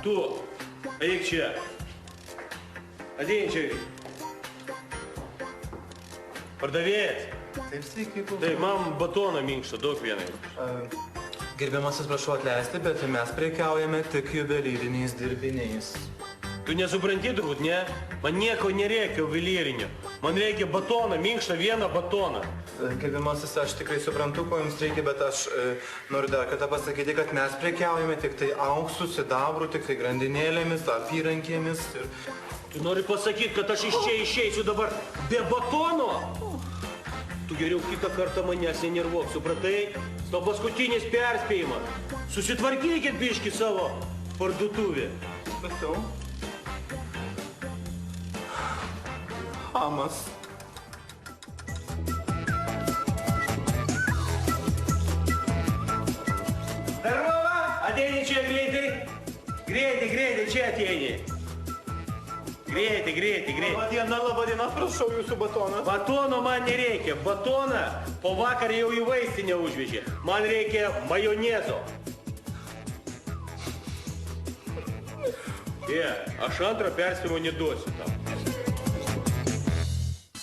Tu, eik čia. Ateini čia. Pardavėjas. Taip, sveiki, klausau. Taip, man batoną minkštą, duok vienai. Gerbiamasis, prašau atleisti, bet mes prekiaujame tik juvelyriniais dirbiniais. Tu nesupranti turbūt, ne? Man nieko nereikia juvelyrinių. Man reikia batoną, minkštą vieną batoną. Gerbiamasis, aš tikrai suprantu, ko jums reikia, bet aš noriu dar kartą pasakyti, kad mes prekiaujame tik tai auksų, sidabrų, tik tai grandinėlėmis, apyrankėmis ir... Tu nori pasakyti, kad aš iš čia išeisiu dabar be batono? Tu geriau kitą kartą manęs nenervuok, supratai? To paskutinis perspėjimas. Susitvarkykit biškį savo parduotuvę. Supratau. Hamas. Darova, ateini čia greitai. Greitai, čia ateini. Greitai. Labadiena, prašau jūsų batoną. Batono man nereikia. Batoną po vakar jau į vaistinę užvežė. Man reikia majonezo. Aš antrą perspėjimą neduosiu tam.